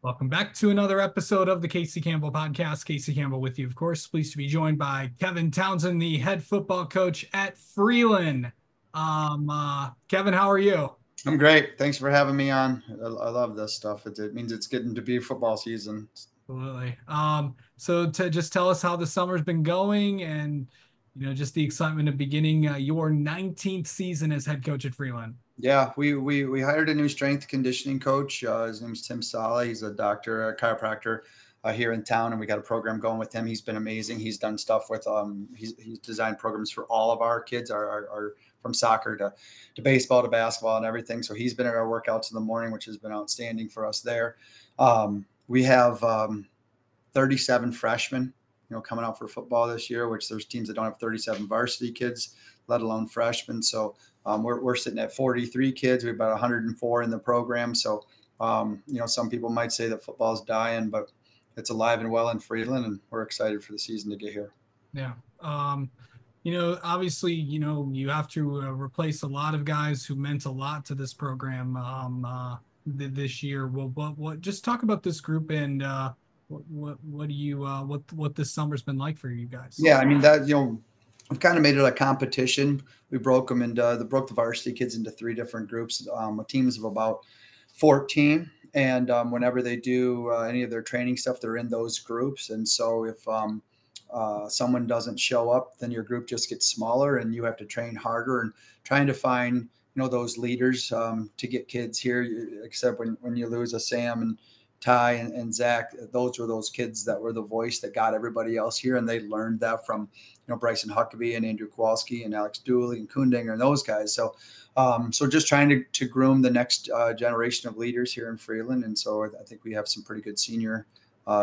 Welcome back to another episode of the Casey Campbell podcast. Casey Campbell with you, of course. Pleased to be joined by Kevin Townsend, the head football coach at Freeland. Kevin, how are you? I'm great. Thanks for having me on. I love this stuff. It means it's getting to be football season. Absolutely. So to just tell us how the summer's been going and just the excitement of beginning your 19th season as head coach at Freeland. Yeah, we hired a new strength conditioning coach. His name's Tim Sala. He's a doctor, a chiropractor here in town, and we got a program going with him. He's been amazing. He's done stuff with he's designed programs for all of our kids, our from soccer to baseball to basketball and everything. So he's been at our workouts in the morning, which has been outstanding for us there. We have 37 freshmen, coming out for football this year, which there's teams that don't have 37 varsity kids, let alone freshmen. So we're sitting at 43 kids. We have about 104 in the program. So, some people might say that football is dying, but it's alive and well in Freeland, and we're excited for the season to get here. Yeah. Obviously, you have to replace a lot of guys who meant a lot to this program this year. Well, just talk about this group and what do you what this summer's been like for you guys? Yeah, I mean that we've kind of made it a competition. We broke them into broke the varsity kids into three different groups, with teams of about 14. And whenever they do any of their training stuff, they're in those groups. And so if someone doesn't show up, then your group just gets smaller, and you have to train harder and trying to find those leaders to get kids here. Except when you lose a Sam and Ty and Zach, those were those kids that were the voice that got everybody else here, and they learned that from Bryson Huckabee and Andrew Kowalski and Alex Dooley and Kundinger and those guys. So just trying to groom the next generation of leaders here in Freeland, and so I think we have some pretty good senior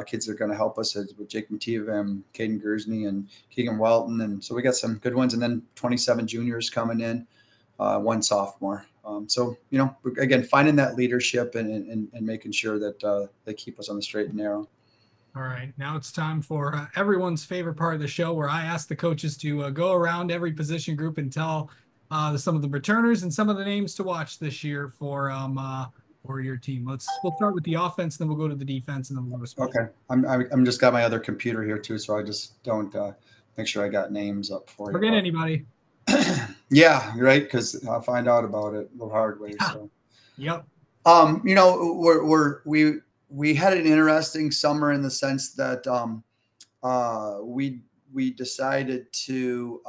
kids that are going to help us with Jake Mativa and Caden Gersney and Keegan Welton, and so we got some good ones, and then 27 juniors coming in, one sophomore. So again, finding that leadership and making sure that they keep us on the straight and narrow. All right, now it's time for everyone's favorite part of the show, where I ask the coaches to go around every position group and tell some of the returners and some of the names to watch this year for your team. We'll start with the offense, then we'll go to the defense, and then we'll go to special. Okay, I'm just got my other computer here too, so I just don't make sure I got names up for you. Forget anybody. Yeah, right, because I'll find out about it the hard way. Yeah. So, Yep. we had an interesting summer in the sense that we decided to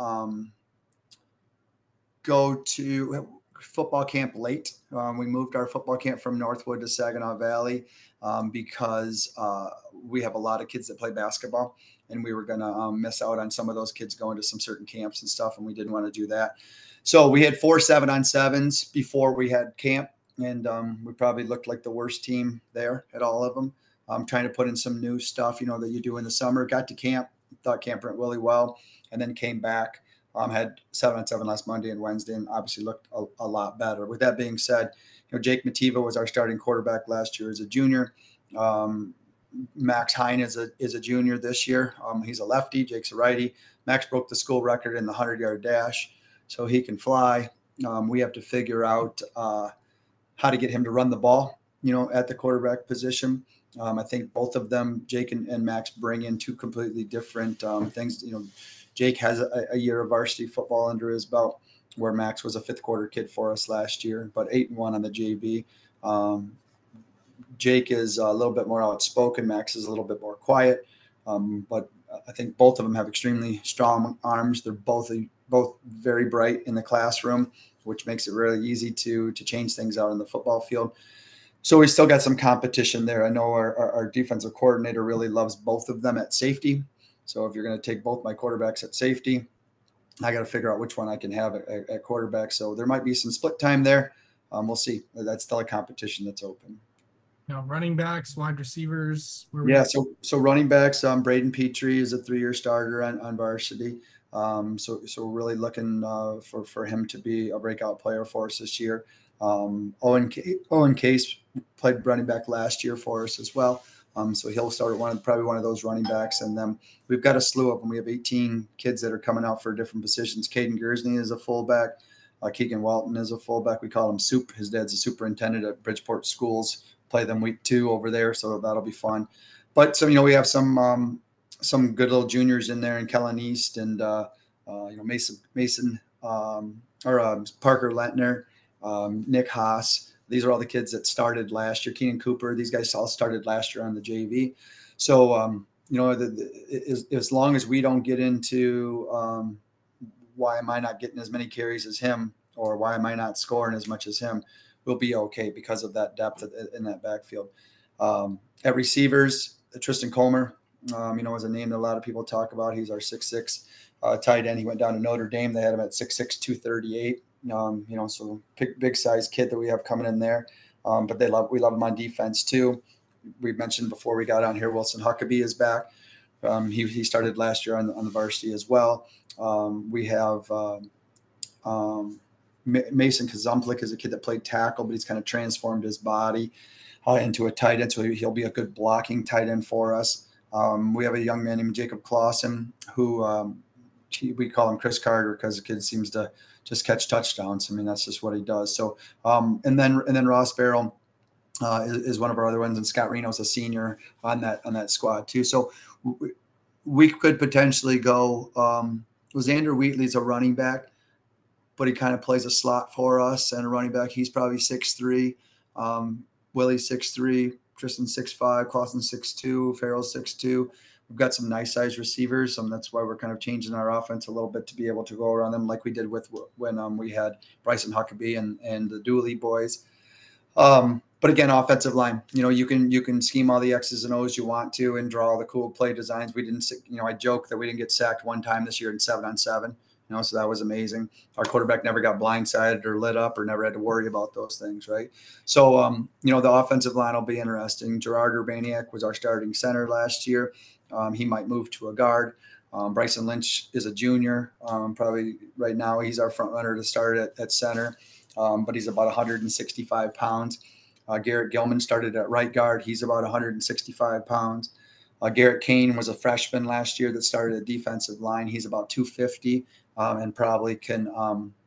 go to football camp late. We moved our football camp from Northwood to Saginaw Valley because we have a lot of kids that play basketball, and we were going to miss out on some of those kids going to some certain camps and stuff, and we didn't want to do that. So we had 4 7-on-7s before we had camp, and we probably looked like the worst team there at all of them. Trying to put in some new stuff, that you do in the summer. Got to camp, thought camp went really well, and then came back. Had 7-on-7 last Monday and Wednesday, and obviously looked a lot better. With that being said, Jake Mativa was our starting quarterback last year as a junior. Max Hine is a junior this year. He's a lefty. Jake's a righty. Max broke the school record in the 100-yard dash, so he can fly. We have to figure out how to get him to run the ball, at the quarterback position. I think both of them, Jake and Max, bring in two completely different things. Jake has a year of varsity football under his belt, where Max was a fifth quarter kid for us last year, but 8-1 on the JV. Jake is a little bit more outspoken. Max is a little bit more quiet. But I think both of them have extremely strong arms. They're both very bright in the classroom, which makes it really easy to change things out in the football field. So we still got some competition there. I know our defensive coordinator really loves both of them at safety. So if you're going to take both my quarterbacks at safety, I got to figure out which one I can have at quarterback. So there might be some split time there. We'll see. That's still a competition that's open. Running backs, wide receivers. Yeah. So running backs, Braden Petrie is a 3-year starter on varsity. So we're really looking for him to be a breakout player for us this year. Owen Case played running back last year for us as well. So he'll start at probably one of those running backs. And then we've got a slew of them. We have 18 kids that are coming out for different positions. Caden Gersney is a fullback. Keegan Welton is a fullback. We call him Soup. His dad's a superintendent at Bridgeport Schools, play them week 2 over there, so that'll be fun. But so we have some good little juniors in there, and Kellen East and Mason Parker Lentner, Nick Haas. These are all the kids that started last year. Keenan Cooper. These guys all started last year on the JV. So as long as we don't get into why am I not getting as many carries as him, or why am I not scoring as much as him, we'll be okay because of that depth in that backfield. At receivers, Tristan Comer, is a name that a lot of people talk about. He's our 6'6" tight end. He went down to Notre Dame. They had him at 6'6", 238. So big size kid that we have coming in there. But we love him on defense too. We mentioned before we got on here, Wilson Huckabee is back. He started last year on the varsity as well. We have Mason Kazumplik is a kid that played tackle, but he's kind of transformed his body into a tight end, so he'll be a good blocking tight end for us. We have a young man named Jacob Clausen, who we call him Chris Carter because the kid seems to just catch touchdowns. I mean, that's just what he does. So, and then Ross Barrel is one of our other ones, and Scott Reno's a senior on that squad too. So we could potentially go. Xander Wheatley's a running back, but he kind of plays a slot for us and a running back. He's probably 6'3". Willie's 6'3", Tristan 6'5", Clausen 6'2", Farrell 6'2". We've got some nice size receivers, and that's why we're kind of changing our offense a little bit to be able to go around them like we did when we had Bryson Huckabee and the Dooley boys. But again, offensive line, you can scheme all the X's and O's you want to and draw all the cool play designs. We didn't, I joke that we didn't get sacked one time this year in 7-on-7. So that was amazing. Our quarterback never got blindsided or lit up or never had to worry about those things, right? So, the offensive line will be interesting. Gerard Urbaniak was our starting center last year. He might move to a guard. Bryson Lynch is a junior. Probably right now he's our front runner to start at center, but he's about 165 pounds. Garrett Gilman started at right guard. He's about 165 pounds. Garrett Kane was a freshman last year that started at defensive line. He's about 250 and probably can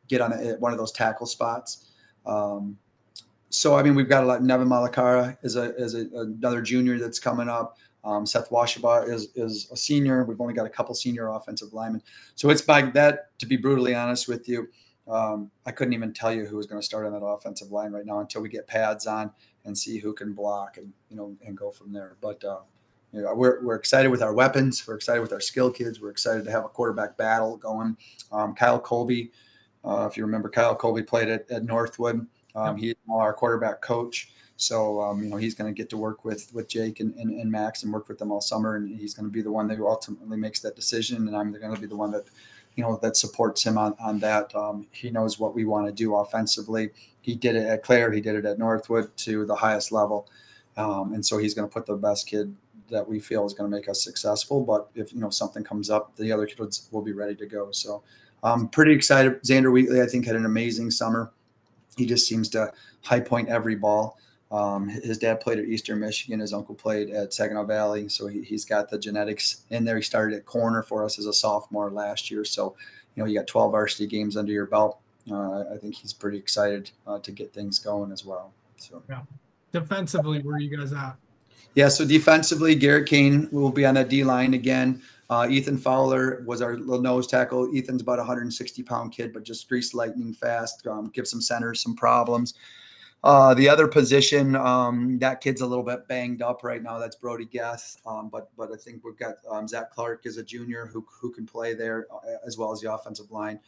get on one of those tackle spots. So, I mean, we've got a lot. Nevin Malakara is another junior that's coming up. Seth Washaba is a senior. We've only got a couple senior offensive linemen. So it's by that, to be brutally honest with you, I couldn't even tell you who was going to start on that offensive line right now until we get pads on and see who can block and go from there. But we're excited with our weapons. We're excited with our skill kids. We're excited to have a quarterback battle going. Kyle Colby, if you remember, Kyle Colby played at Northwood. He's our quarterback coach. So, he's going to get to work with Jake and Max and work with them all summer. And he's going to be the one that ultimately makes that decision. And I'm going to be the one that, that supports him on that. He knows what we want to do offensively. He did it at Clare. He did it at Northwood to the highest level. And so he's going to put the best kid that we feel is going to make us successful. But if, something comes up, the other kids will be ready to go. So I'm pretty excited. Xander Wheatley, I think, had an amazing summer. He just seems to high point every ball. His dad played at Eastern Michigan. His uncle played at Saginaw Valley. So he's got the genetics in there. He started at corner for us as a sophomore last year. So, you got 12 varsity games under your belt. I think he's pretty excited to get things going as well. So, yeah. Defensively, where are you guys at? Yeah, so defensively, Garrett Kane will be on that D-line again. Ethan Fowler was our little nose tackle. Ethan's about a 160-pound kid, but just greased lightning fast, gives some centers some problems. The other position, that kid's a little bit banged up right now. That's Brody Geth. But I think we've got Zach Clark is a junior who can play there as well as the offensive line.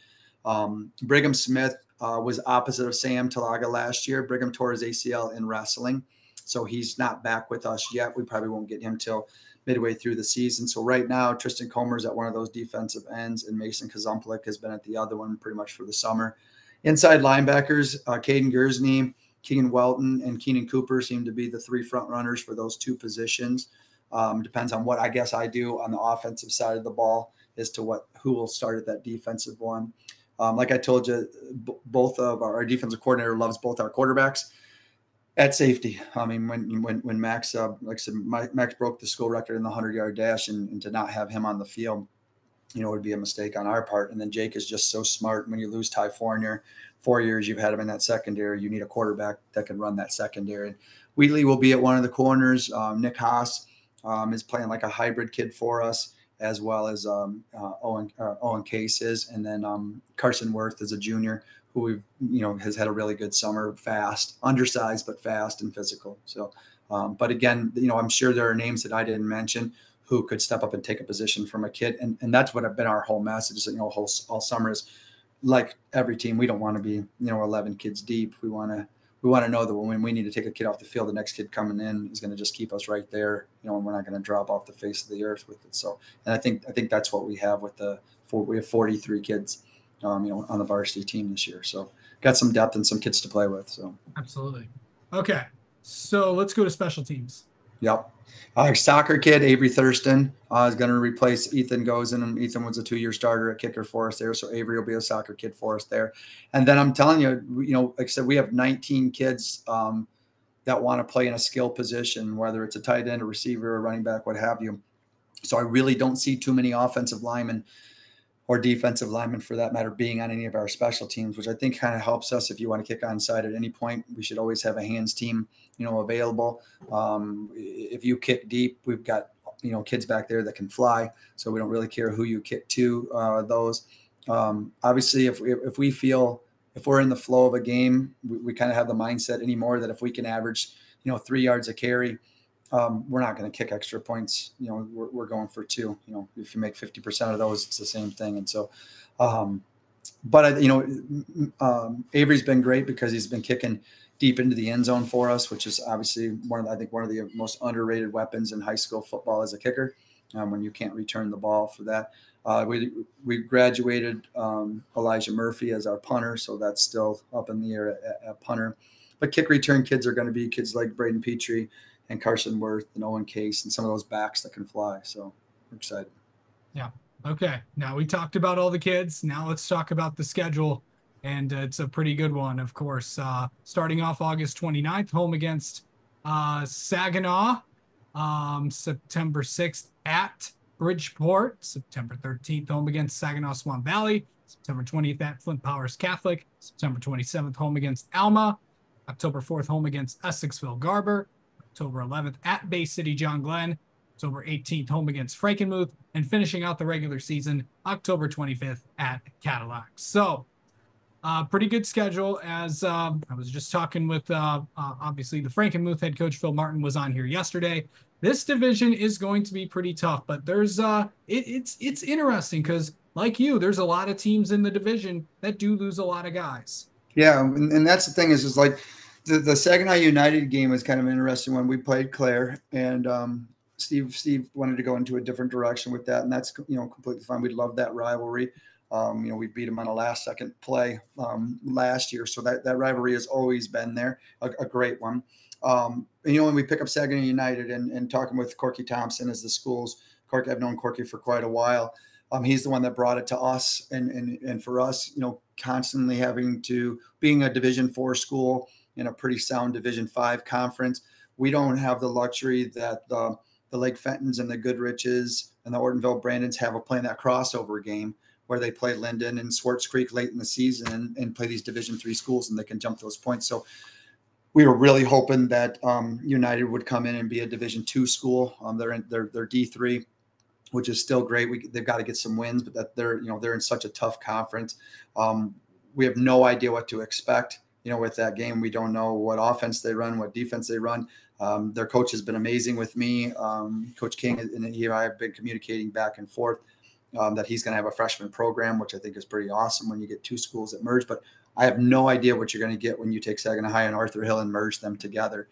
Brigham Smith was opposite of Sam Talaga last year. Brigham tore his ACL in wrestling. So he's not back with us yet. We probably won't get him till midway through the season. So right now, Tristan Comer's at one of those defensive ends, and Mason Kazumplik has been at the other one pretty much for the summer. Inside linebackers, Caden Gersney, Keegan Welton, and Keenan Cooper seem to be the three front runners for those two positions. Depends on what I guess I do on the offensive side of the ball as to who will start at that defensive one. Like I told you, both of our defensive coordinator loves both our quarterbacks. At safety, I mean, when Max, like I said, Max broke the school record in the 100-yard dash, and to not have him on the field, would be a mistake on our part. And then Jake is just so smart. When you lose Ty Fournier, 4 years you've had him in that secondary, you need a quarterback that can run that secondary. Wheatley will be at one of the corners. Nick Haas is playing like a hybrid kid for us, as well as Owen Case is, and then Carson Worth is a junior who has had a really good summer, fast, undersized but fast and physical. So, but again, I'm sure there are names that I didn't mention who could step up and take a position from a kid, and that's what have been our whole message. All summer is, like every team, we don't want to be 11 kids deep. We want to know that when we need to take a kid off the field, the next kid coming in is going to just keep us right there, and we're not going to drop off the face of the earth with it. So, and I think that's what we have with we have 43 kids, on the varsity team this year. So got some depth and some kids to play with. So Absolutely. Okay. So let's go to special teams. Yep. Soccer kid Avery Thurston is going to replace Ethan Gozen, and Ethan was a 2-year starter at kicker for us there. So Avery will be a soccer kid for us there. And then I'm telling you, like I said, we have 19 kids that want to play in a skill position, whether it's a tight end, a receiver, a running back, what have you. So I really don't see too many offensive linemen or defensive linemen, for that matter, being on any of our special teams, which I think kind of helps us. If you want to kick onside at any point, we should always have a hands team, available. If you kick deep, we've got, kids back there that can fly. So we don't really care who you kick to those. Obviously, if we're in the flow of a game, we kind of have the mindset anymore that if we can average, 3 yards a carry, we're not going to kick extra points. We're going for 2. If you make 50% of those, it's the same thing. And so, but Avery's been great because he's been kicking deep into the end zone for us, which is obviously one of the most underrated weapons in high school football as a kicker. When you can't return the ball for that, we graduated Elijah Murphy as our punter, so that's still up in the air at punter. But kick return kids are going to be kids like Braden Petrie and Carson Worth and Owen Case and some of those backs that can fly. So we're excited. Yeah. Okay. Now we talked about all the kids. Now let's talk about the schedule. And it's a pretty good one, of course. Starting off August 29th, home against Saginaw. September 6th at Bridgeport. September 13th, home against Saginaw Swan Valley. September 20th at Flint Powers Catholic. September 27th, home against Alma. October 4th, home against Essexville Garber. October 11th at Bay City John Glenn. October 18th, home against Frankenmuth, and finishing out the regular season, October 25th at Cadillac. So, pretty good schedule. As I was just talking with, obviously, the Frankenmuth head coach, Phil Martin, was on here yesterday. This division is going to be pretty tough, but there's it's interesting because, like you, there's a lot of teams in the division that do lose a lot of guys. Yeah, and that's the thing is like the Saginaw United game was kind of an interesting one. We played Clare, and Steve wanted to go into a different direction with that, and that's completely fine. We love that rivalry. We beat them on a last-second play last year, so that rivalry has always been there, a great one. When we pick up Saginaw United and talking with Corky Thompson as the schools, I've known Corky for quite a while. He's the one that brought it to us, and for us, constantly being a Division IV school in a pretty sound Division V conference, we don't have the luxury that the Lake Fentons and the Goodriches and the Ortonville Brandons have of playing that crossover game where they play Linden and Swartz Creek late in the season and play these Division III schools, and they can jump those points. So we were really hoping that United would come in and be a Division II school. They're D3, which is still great. They've got to get some wins, but they're in such a tough conference. We have no idea what to expect. With that game, we don't know what offense they run, what defense they run. Their coach has been amazing with me. Coach King and he and I have been communicating back and forth that he's going to have a freshman program, which I think is pretty awesome when you get two schools that merge. But I have no idea what you're going to get when you take Saginaw High and Arthur Hill and merge them together,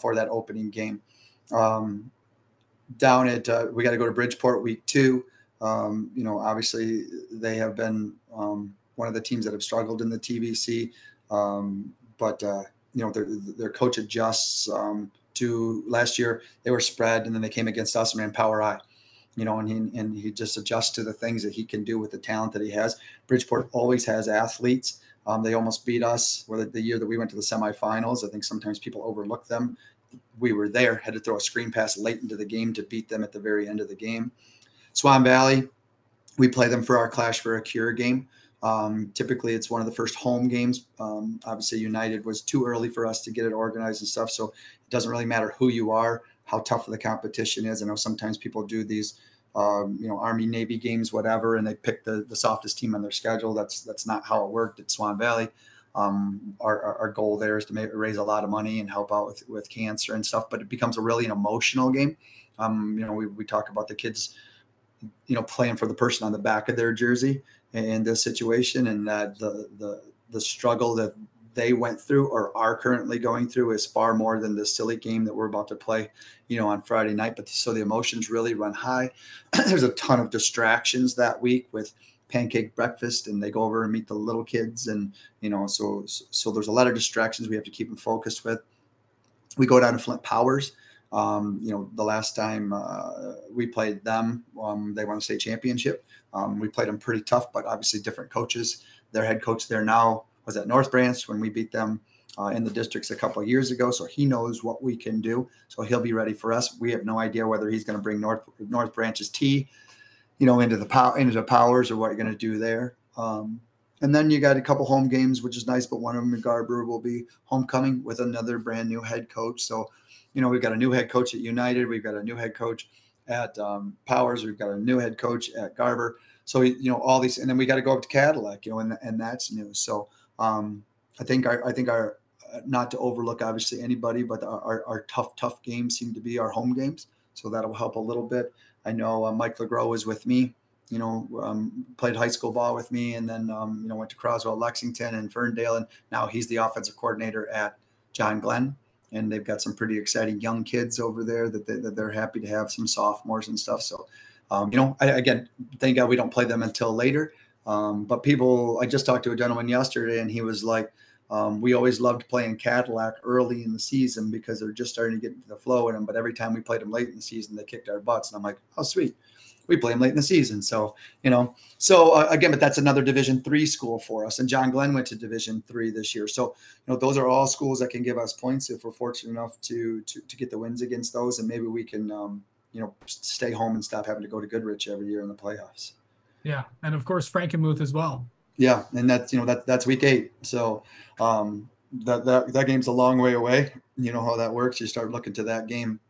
for that opening game. Down at we got to go to Bridgeport week 2. Obviously they have been one of the teams that have struggled in the TVC. But their coach adjusts to last year. They were spread, and then they came against us and ran Power I. And he just adjusts to the things that he can do with the talent that he has. Bridgeport always has athletes. They almost beat us the year that we went to the semifinals. I think sometimes people overlook them. We were there, had to throw a screen pass late into the game to beat them at the very end of the game. Swan Valley, we play them for our Clash for a Cure game. Typically, it's one of the first home games. Obviously, United was too early for us to get it organized and stuff. So it doesn't really matter who you are, how tough the competition is. I know sometimes people do these, Army, Navy games, whatever, and they pick the softest team on their schedule. That's not how it worked at Swan Valley. Our goal there is to raise a lot of money and help out with cancer and stuff, but it becomes a really an emotional game. We talk about the kids, playing for the person on the back of their jersey in this situation, and that the struggle that they went through or are currently going through is far more than the silly game that we're about to play, on Friday night. But so the emotions really run high. There's a ton of distractions that week with pancake breakfast, and they go over and meet the little kids, and so there's a lot of distractions we have to keep them focused with. We go down to Flint Powers. The last time we played them, they won a state championship. We played them pretty tough, but obviously different coaches. Their head coach there now was at North Branch when we beat them in the districts a couple of years ago. So he knows what we can do. So he'll be ready for us. We have no idea whether he's going to bring North Branch's tea, into the Powers, or what you're going to do there. And then you got a couple home games, which is nice, but one of them in Garber will be homecoming with another brand new head coach. So, we've got a new head coach at United. We've got a new head coach at Powers. We've got a new head coach at Garber. So, all these, and then we got to go up to Cadillac, and that's new. So I think our not to overlook obviously anybody, but our tough games seem to be our home games. So that'll help a little bit. I know Mike LeGros was with me, played high school ball with me, and then, went to Croswell, Lexington, and Ferndale. And now he's the offensive coordinator at John Glenn. And they've got some pretty exciting young kids over there that they're happy to have, some sophomores and stuff. So, again, thank God we don't play them until later. But I just talked to a gentleman yesterday, and he was like, we always loved playing Cadillac early in the season because they're just starting to get into the flow in them. But every time we played them late in the season, they kicked our butts. And I'm like, oh, sweet. We play them late in the season. So, again, but that's another Division III school for us. And John Glenn went to Division III this year. So, those are all schools that can give us points if we're fortunate enough to get the wins against those. And maybe we can, stay home and stop having to go to Goodrich every year in the playoffs. Yeah. And of course, Frankenmuth as well. Yeah. And that's, that's week 8. So, that game's a long way away. You know how that works. You start looking to that game,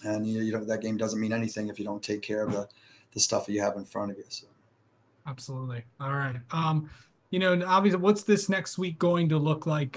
and that game doesn't mean anything if you don't take care of the stuff that you have in front of you. So. Absolutely. All right. Obviously, what's this next week going to look like,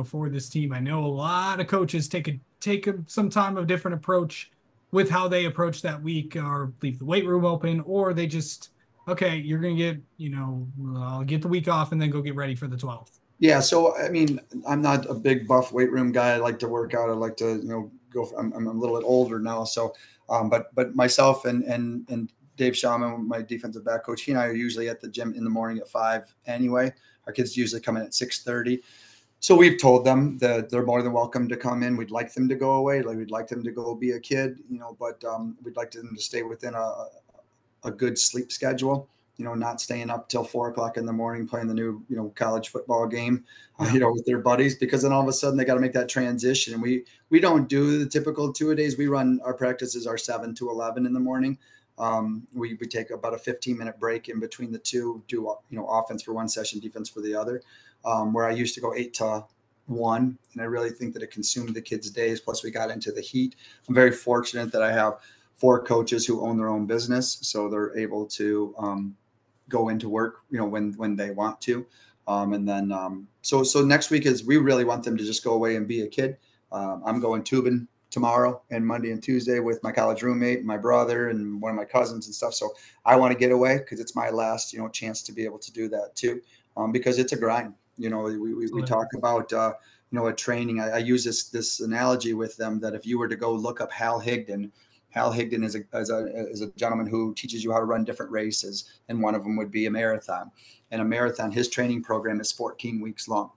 for this team? I know a lot of coaches take some time of different approach with how they approach that week, or leave the weight room open, or they just, okay, you're going to get, get the week off and then go get ready for the 12th. Yeah. So, I mean, I'm not a big buff weight room guy. I like to work out. I like to, go. I'm a little bit older now. So, but myself and Dave Shawman, my defensive back coach, he and I are usually at the gym in the morning at 5 anyway. Our kids usually come in at 6:30. So we've told them that they're more than welcome to come in. We'd like them to go away. We'd like them to go be a kid, but we'd like them to stay within a good sleep schedule, not staying up till 4:00 in the morning, playing the new, college football game, with their buddies, because then all of a sudden they got to make that transition. And we don't do the typical 2-a-days. We run our practices are 7 to 11 in the morning. We take about a 15-minute break in between the two, do, offense for one session, defense for the other, where I used to go 8 to 1. And I really think that it consumed the kids' days. Plus we got into the heat. I'm very fortunate that I have 4 coaches who own their own business. So they're able to, go into work, when they want to. And then, so next week we really want them to just go away and be a kid. I'm going tubing tomorrow and Monday and Tuesday with my college roommate, my brother, and one of my cousins and stuff. So I want to get away because it's my last, chance to be able to do that too. Because it's a grind. We talk about, a training. I use this analogy with them that if you were to go look up Hal Higdon is a gentleman who teaches you how to run different races, and one of them would be a marathon. And a marathon, his training program is 14 weeks long.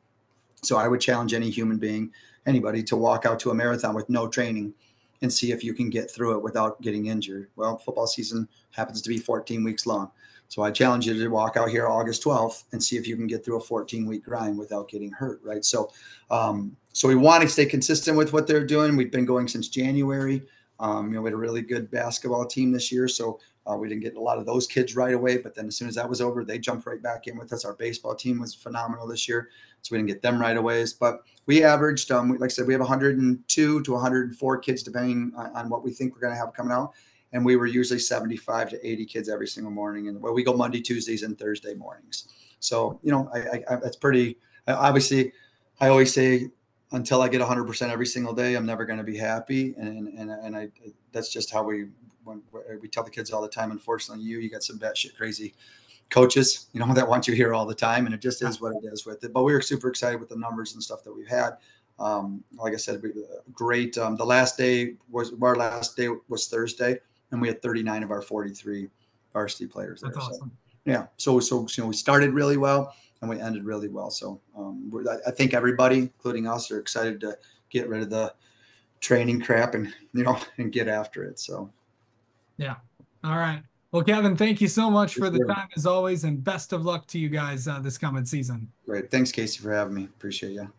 So I would challenge any human being, anybody, to walk out to a marathon with no training and see if you can get through it without getting injured. Well, football season happens to be 14 weeks long. So I challenge you to walk out here August 12th and see if you can get through a 14-week grind without getting hurt, right? So we want to stay consistent with what they're doing. We've been going since January. We had a really good basketball team this year. So We didn't get a lot of those kids right away, but then as soon as that was over, they jumped right back in with us. Our baseball team was phenomenal this year, so we didn't get them right away. But we averaged, like I said, we have 102 to 104 kids, depending on what we think we're going to have coming out. And we were usually 75 to 80 kids every single morning. And we go Monday, Tuesdays, and Thursday mornings. So, that's pretty, obviously, I always say, until I get 100% every single day, I'm never going to be happy. And that's just how we tell the kids all the time. Unfortunately, you got some batshit crazy coaches, that want you here all the time. And it just is what it is with it. But we were super excited with the numbers and stuff that we've had. Like I said, great. Our last day was Thursday, and we had 39 of our 43 varsity players there. That's awesome. So, so we started really well and we ended really well. So I think everybody, including us, are excited to get rid of the training crap and get after it. So yeah. All right. Well, Kevin, thank you so much for the time as always, and best of luck to you guys this coming season. Great. Thanks, Casey, for having me. Appreciate you.